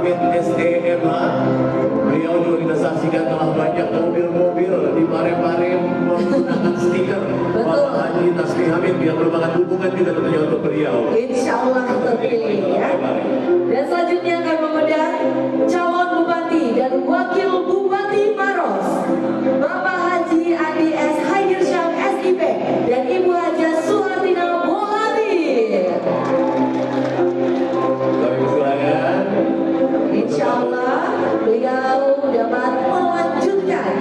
Hamid SEMH. Beliau juga kita saksikan telah banyak mobil-mobil di Parepare menggunakan stiker Bapak Haji Tasmi Hamid yang merupakan hubungan juga tentunya untuk beliau. Insya Allah terpilih ya. Dan selanjutnya kami mengundang calon bupati dan wakil bupati Maros, Bapak Haji Adi S. Haidirsyam SIP dan Ibu Haja Suhartina Bolani. Kami persilakan. Insya Allah beliau dapat melanjutkan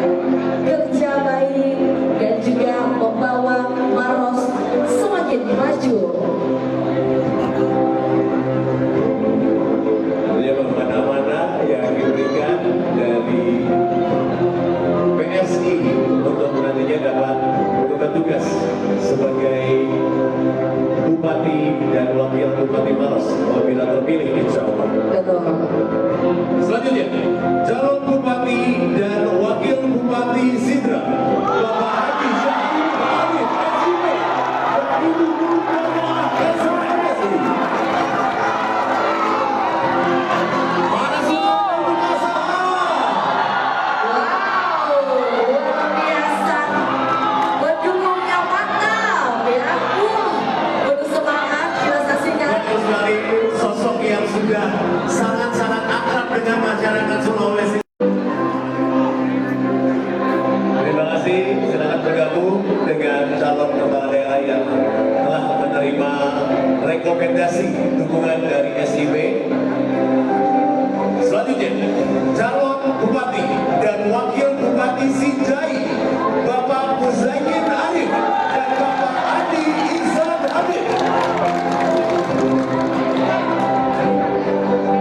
kerja baik dan juga membawa Maros semakin maju. Mana-mana yang diberikan dari PSI untuk nantinya dapat melakukan tugas sebagai Bupati dan Wakil Bupati Maros apabila terpilih insya Allah. Selanjutnya, calon Bupati dan Wakil Bupati Sidra Bapak Haji Syahid Arif SIP dan Ibu Nurul SMSI. Sosok yang sudah sangat-sangat akrab dengan masyarakat Sulawesi. Terima kasih, silakan bergabung dengan calon kepala daerah yang telah menerima rekomendasi dukungan dari SIB. Selanjutnya, calon bupati dan wakil bupati Sinjai, Bapak Muzaikin Arif dan Bapak Adi Izan Hamid.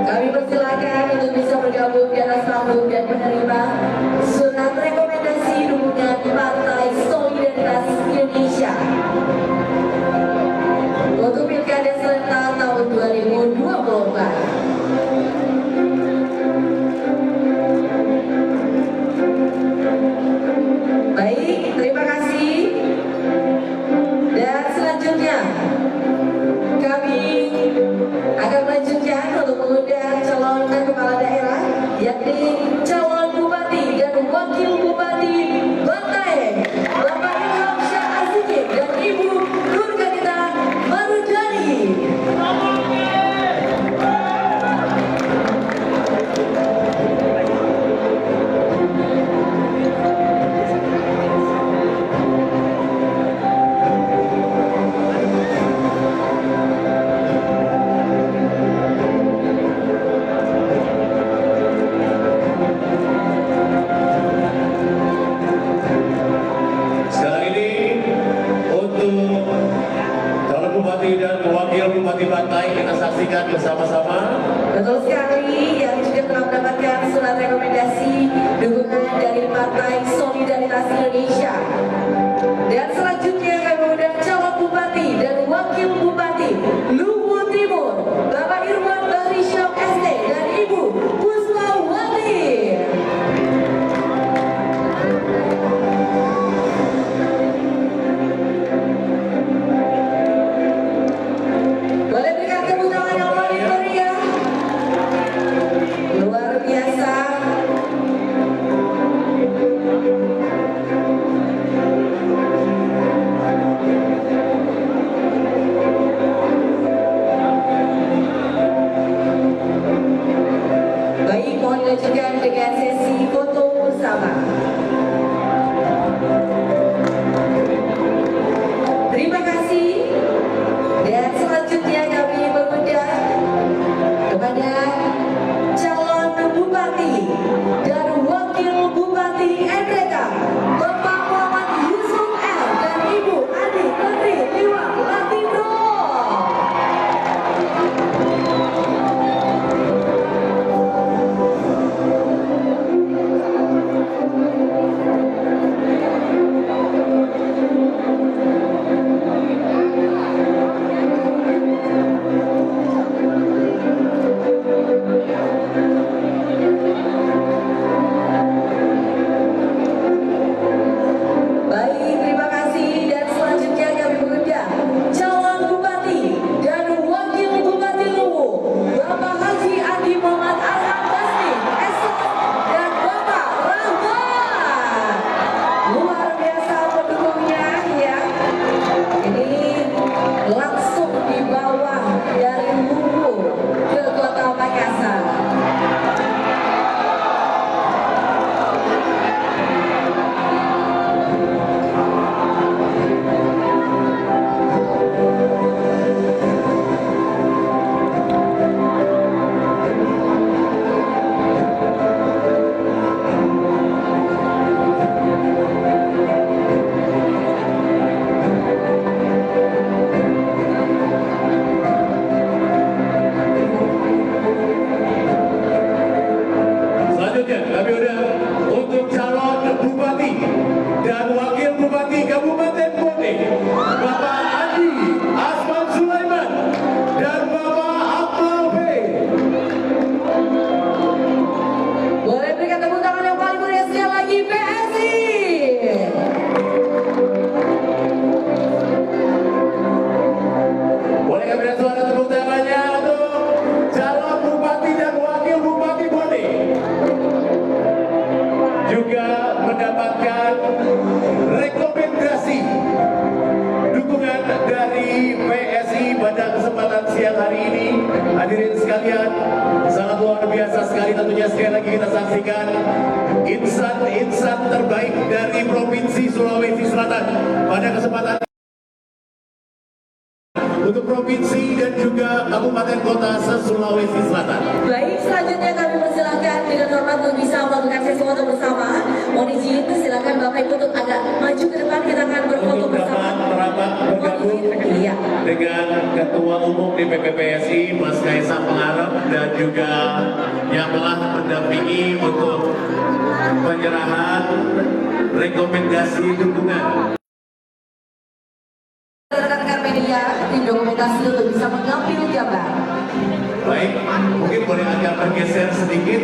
Kami persilakan untuk bisa bergabung di atas panggung dan menerima surat rekomendasi dukungan Partai Solidaritas Indonesia untuk Pilkada serentak tahun 2024. Baik, terima kasih. Dan selanjutnya kami akan melanjutkan untuk mengundang calon kepala daerah, yakni calon bupati dan wakil bupati Bantaeng, Bapak Ilham Syah Azikin dan Ibu Nurganita Marudani. dan wakil bupati Bantaeng kita saksikan bersama-sama. Betul sekali, yang juga telah mendapatkan surat rekomendasi dukungan dari Partai Solidaritas Indonesia. Dan selanjutnya kami mengundang calon bupati dan wakil bupati Luwu Timur, Bapak Irwan Bahri Syam SD dan Ibu Puslawati. Boleh berikan tepuk tangan yang paling meriah. Luar biasa. sekalian, sangat luar biasa sekali tentunya. Sekali lagi kita saksikan insan terbaik dari Provinsi Sulawesi Selatan pada kesempatan untuk provinsi dan juga kabupaten kota se-Sulawesi Selatan. Baik, selanjutnya kami persilahkan dengan hormat untuk bisa melakukan sesi foto bersama. Mohon izin, silakan Bapak Ibu untuk agak maju ke depan, kita akan berfoto Untuk bersama. dapat merapat bergabung Iya. dengan Ketua Umum DPP PSI Mas Kaisang Pangarep dan juga yang telah mendampingi untuk penyerahan rekomendasi dukungan. Rekan-rekan media, tim dokumentasi untuk bisa mengambil gambar. Baik, mungkin boleh agak bergeser sedikit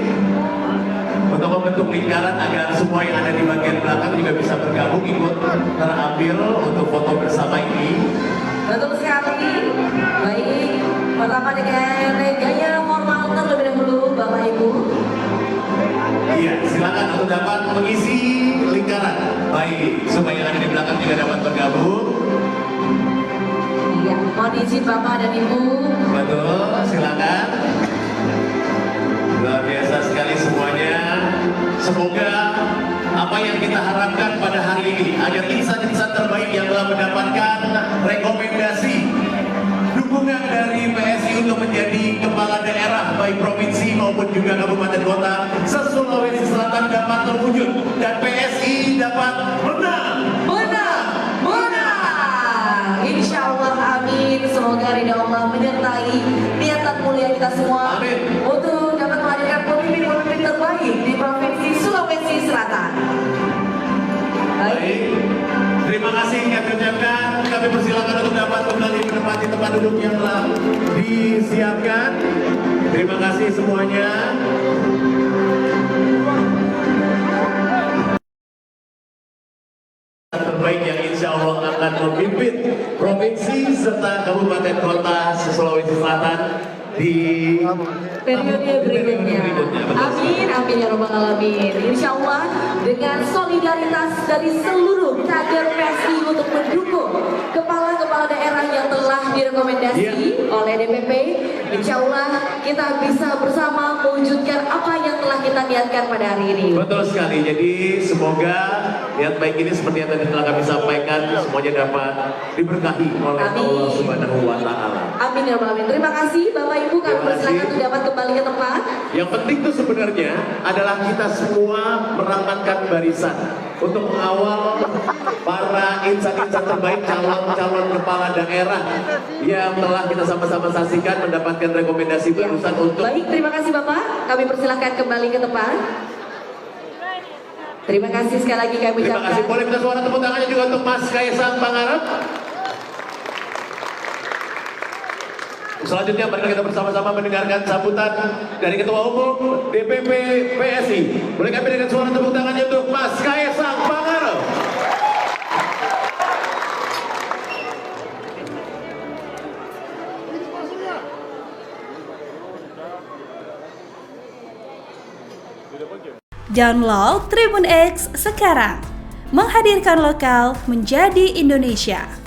untuk membentuk lingkaran agar semua yang ada di bagian belakang juga bisa bergabung ikut terambil untuk foto bersama ini. Betul sekali. Baik, pertama dengan gaya formal terlebih dahulu, Bapak Ibu. Iya, silakan untuk dapat mengisi lingkaran. Baik, supaya yang ada di belakang juga dapat bergabung. Iya, mohon izin Bapak dan Ibu. Betul, silakan. Luar biasa sekali semuanya. Semoga apa yang kita harapkan pada hari ini agar insan-insan terbaik yang telah mendapatkan rekomendasi dukungan dari PSI untuk menjadi kepala daerah baik provinsi maupun juga kabupaten kota se-Sulawesi Selatan dapat terwujud dan PSI dapat menang. Insya Allah, amin. Semoga ridha Allah menyertai niatan mulia kita semua. Amin. Untuk dapat menghadirkan pemimpin-pemimpin terbaik di Provinsi Sulawesi Selatan. Baik, terima kasih kami ucapkan. Kami persilakan untuk dapat kembali menempati tempat duduk yang telah disiapkan. Terima kasih semuanya. Terbaik yang insya Allah akan memimpin provinsi serta kabupaten kota Sulawesi Selatan di Periode berikutnya. Amin, amin ya robbal alamin. Insya Allah dengan solidaritas dari seluruh kader PSI untuk mendukung kepala-kepala daerah yang telah direkomendasi oleh DPP, insya Allah kita bisa bersama mewujudkan apa yang telah kita niatkan pada hari ini. Betul sekali. Jadi semoga niat baik ini seperti yang tadi telah kami sampaikan semuanya dapat diberkahi oleh Amin. Allah Subhanahu wa taala. Amin ya robbal alamin. Terima kasih Bapak Ibu, kami Terima kasih. persilakan untuk dapat kembali ke tempat. Yang penting itu sebenarnya adalah kita semua merapatkan barisan untuk mengawal para insan-insan terbaik, calon-calon kepala daerah yang telah kita sama-sama saksikan mendapatkan rekomendasi Ya. barusan untuk Baik, terima kasih Bapak. Kami persilahkan kembali ke tempat. Terima kasih sekali lagi kami Terima ucapkan. kasih. Boleh minta suara tepuk tangannya juga untuk Mas Kaisang Pangarep. Selanjutnya mari kita bersama-sama mendengarkan sambutan dari Ketua Umum DPP PSI. Boleh kami dengan suara tepuk tangannya untuk Mas Kaisang Pangarep. Download Tribun X sekarang, menghadirkan lokal menjadi Indonesia.